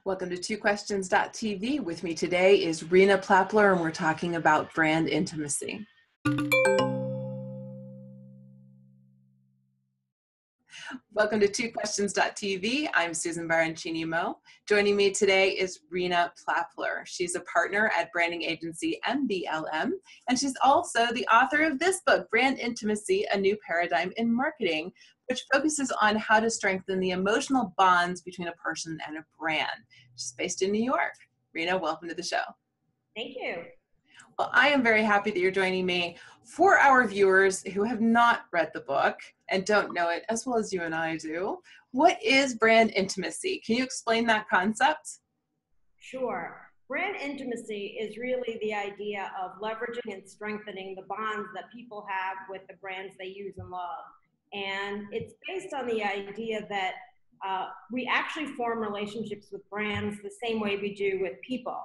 Welcome to TwoQuestions.tv. With me today is Rina Plapler, and we're talking about brand intimacy. Welcome to TwoQuestions.tv. I'm Susan Baroncini-Moe. Joining me today is Rina Plapler. She's a partner at branding agency MBLM, and she's also the author of this book, Brand Intimacy, A New Paradigm in Marketing, which focuses on how to strengthen the emotional bonds between a person and a brand. She's based in New York. Rina, welcome to the show. Thank you. Well, I am very happy that you're joining me. For our viewers who have not read the book and don't know it as well as you and I do, what is brand intimacy? Can you explain that concept? Sure. Brand intimacy is really the idea of leveraging and strengthening the bonds that people have with the brands they use and love. And it's based on the idea that we actually form relationships with brands the same way we do with people.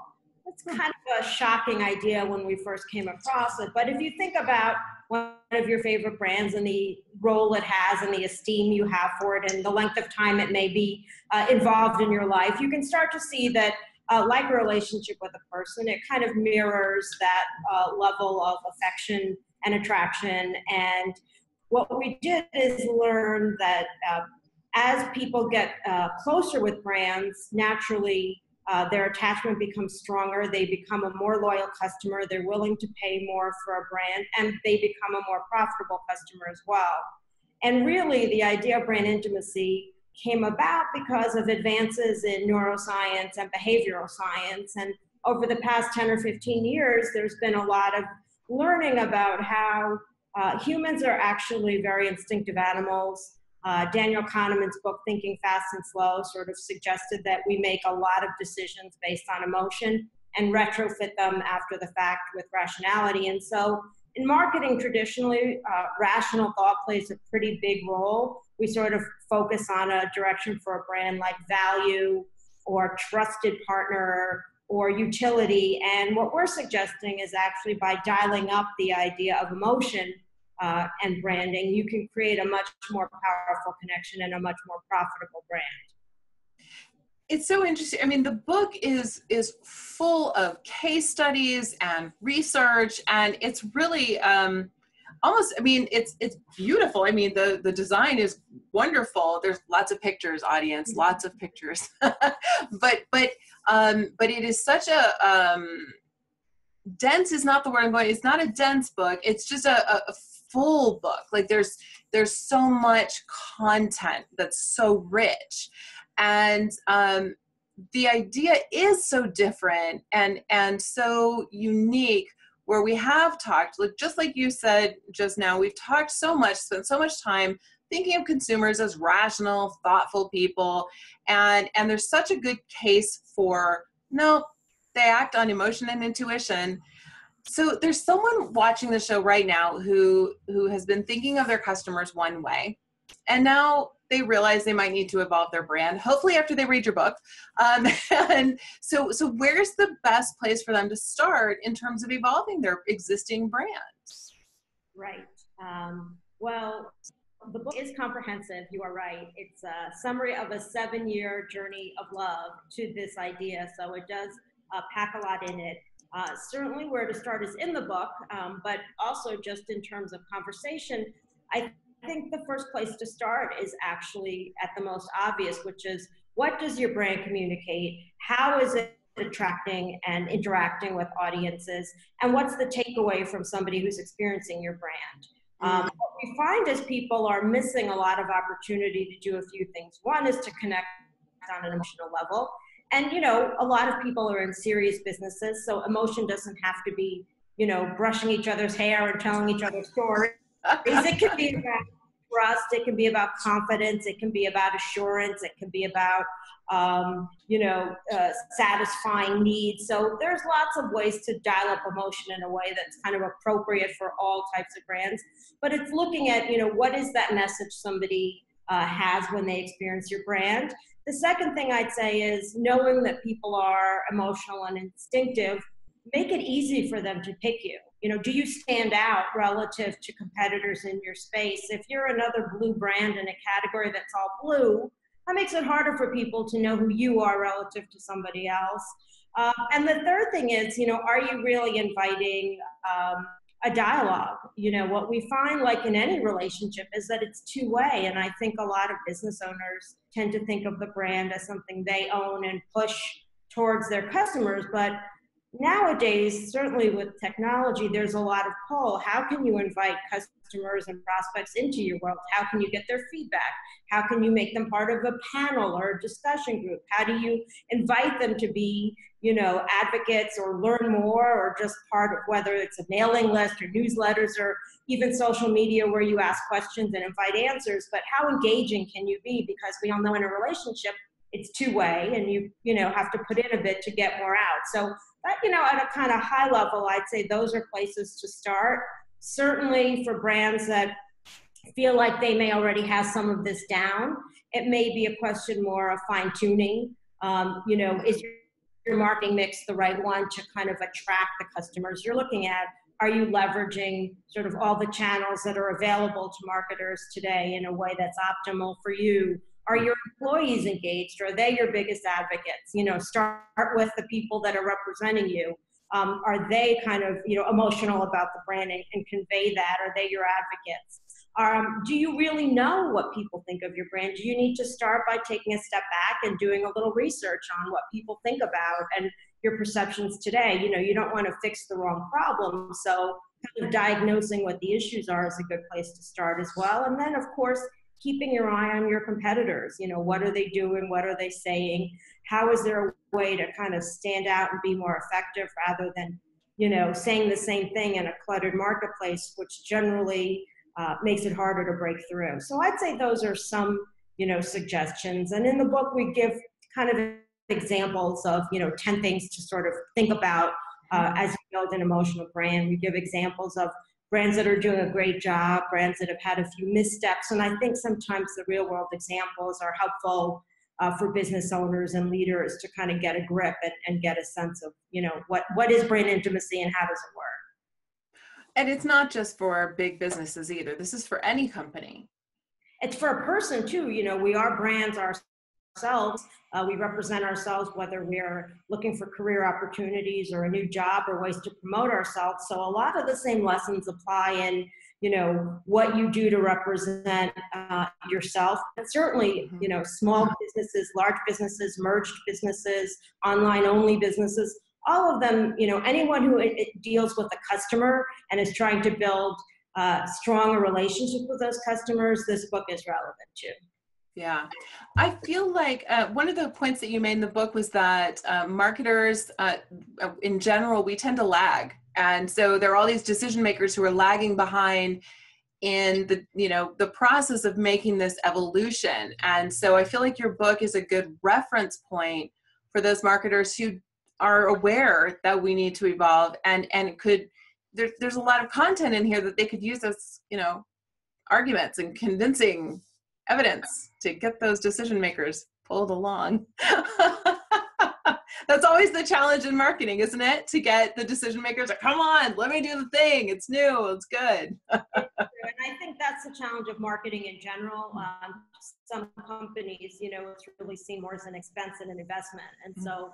It's kind of a shocking idea when we first came across it, but if you think about one of your favorite brands and the role it has and the esteem you have for it and the length of time it may be involved in your life, you can start to see that like a relationship with a person, it kind of mirrors that level of affection and attraction. And what we did is learn that as people get closer with brands, naturally, their attachment becomes stronger, they become a more loyal customer, they're willing to pay more for a brand, and they become a more profitable customer as well. And really, the idea of brand intimacy came about because of advances in neuroscience and behavioral science. And over the past 10 or 15 years, there's been a lot of learning about how humans are actually very instinctive animals. Daniel Kahneman's book, Thinking Fast and Slow, sort of suggested that we make a lot of decisions based on emotion and retrofit them after the fact with rationality. And so in marketing, traditionally, rational thought plays a pretty big role. We sort of focus on a direction for a brand like value or trusted partner or utility. And what we're suggesting is actually by dialing up the idea of emotion and branding, you can create a much more powerful connection and a much more profitable brand. It's so interesting. I mean, the book is full of case studies and research, and it's really almost, I mean, it's beautiful. I mean, the design is wonderful. There's lots of pictures, audience, lots of pictures. but it is such a dense is not the word I'm going. It's not a dense book. It's just a full book. Like there's so much content that's so rich, and the idea is so different and so unique. Where we have talked, like just like you said just now, we've talked so much, spent so much time thinking of consumers as rational, thoughtful people, and there's such a good case for no, they act on emotion and intuition. So there's someone watching the show right now who has been thinking of their customers one way, and now they realize they might need to evolve their brand, hopefully after they read your book. And so where's the best place for them to start in terms of evolving their existing brands? Right. Well, the book is comprehensive. You are right. It's a summary of a 7-year journey of love to this idea. So it does pack a lot in it. Certainly where to start is in the book, but also just in terms of conversation, I think the first place to start is actually at the most obvious, which is what does your brand communicate? How is it attracting and interacting with audiences? And what's the takeaway from somebody who's experiencing your brand? What we find is people are missing a lot of opportunity to do a few things. One is to connect on an emotional level. And, you know, a lot of people are in serious businesses, so emotion doesn't have to be, you know, brushing each other's hair and telling each other stories. It can be about trust, it can be about confidence, it can be about assurance, it can be about, satisfying needs. So there's lots of ways to dial up emotion in a way that's kind of appropriate for all types of brands. But it's looking at, you know, what is that message somebody has when they experience your brand. The second thing I'd say is knowing that people are emotional and instinctive, make it easy for them to pick you. You know, do you stand out relative to competitors in your space? If you're another blue brand in a category that's all blue, that makes it harder for people to know who you are relative to somebody else. And the third thing is, are you really inviting a dialogue? What we find, like in any relationship, is that it's two-way. And I think a lot of business owners tend to think of the brand as something they own and push towards their customers. But nowadays, certainly with technology, there's a lot of pull. How can you invite customers and prospects into your world? How can you get their feedback? How can you make them part of a panel or a discussion group? How do you invite them to be, advocates or learn more, or just part of, whether it's a mailing list or newsletters or even social media where you ask questions and invite answers? But how engaging can you be? Because we all know in a relationship, it's two-way, and you have to put in a bit to get more out. So that, at a kind of high level, I'd say those are places to start. Certainly for brands that feel like they may already have some of this down, it may be a question more of fine tuning. Is your marketing mix the right one to kind of attract the customers you're looking at? Are you leveraging sort of all the channels that are available to marketers today in a way that's optimal for you? Are your employees engaged? Are they your biggest advocates? Start with the people that are representing you. Are they kind of, emotional about the branding and convey that? Are they your advocates? Do you really know what people think of your brand? Do you need to start by taking a step back and doing a little research on what people think about and your perceptions today? You don't want to fix the wrong problem. So kind of diagnosing what the issues are is a good place to start as well. And then, of course, keeping your eye on your competitors. What are they doing? What are they saying? How is there a way to kind of stand out and be more effective rather than, saying the same thing in a cluttered marketplace, which generally makes it harder to break through. So I'd say those are some, suggestions. And in the book, we give kind of examples of, 10 things to sort of think about as you build an emotional brand. We give examples of brands that are doing a great job, brands that have had a few missteps. And I think sometimes the real world examples are helpful for business owners and leaders to kind of get a grip and get a sense of, what is brand intimacy and how does it work? And it's not just for big businesses either. This is for any company. It's for a person too. We are brands ourselves. We represent ourselves, whether we're looking for career opportunities or a new job or ways to promote ourselves. So a lot of the same lessons apply in, what you do to represent yourself. But certainly, small businesses, large businesses, merged businesses, online only businesses, all of them, anyone who deals with a customer and is trying to build stronger relationship with those customers, this book is relevant to. Yeah. I feel like one of the points that you made in the book was that marketers in general, we tend to lag. And so there are all these decision makers who are lagging behind in the process of making this evolution. And so I feel like your book is a good reference point for those marketers who are aware that we need to evolve, and there's a lot of content in here that they could use as, arguments and convincing evidence to get those decision makers pulled along. That's always the challenge in marketing, isn't it? To get the decision makers to come on, let me do the thing. It's new, it's good. And I think that's the challenge of marketing in general. Some companies, it's really seen more as an expense than an investment. And so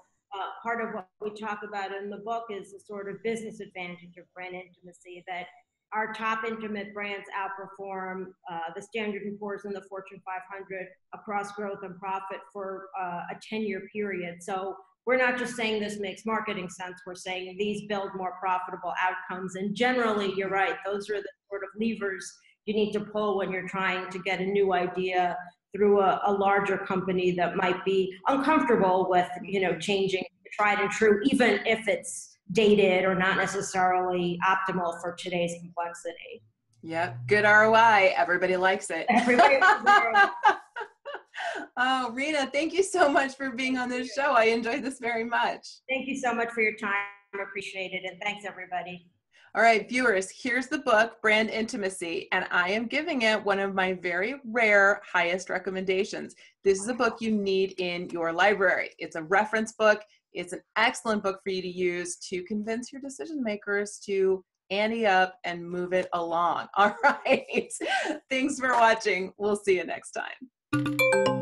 part of what we talk about in the book is the sort of business advantage of brand intimacy, that our top intimate brands outperform the Standard & Poor's and the Fortune 500 across growth and profit for a 10-year period. So we're not just saying this makes marketing sense, we're saying these build more profitable outcomes. And generally, you're right, those are the sort of levers you need to pull when you're trying to get a new idea through a larger company that might be uncomfortable with, changing tried and true, even if it's dated or not necessarily optimal for today's complexity. Yep, good ROI. Everybody likes it. Everybody likes it. Oh, Rina, thank you so much for being on this show. I enjoyed this very much. Thank you so much for your time. I appreciate it. And thanks, everybody. All right, viewers, here's the book, Brand Intimacy, and I am giving it one of my very rare highest recommendations. This is a book you need in your library. It's a reference book. It's an excellent book for you to use to convince your decision makers to ante up and move it along. All right, thanks for watching. We'll see you next time.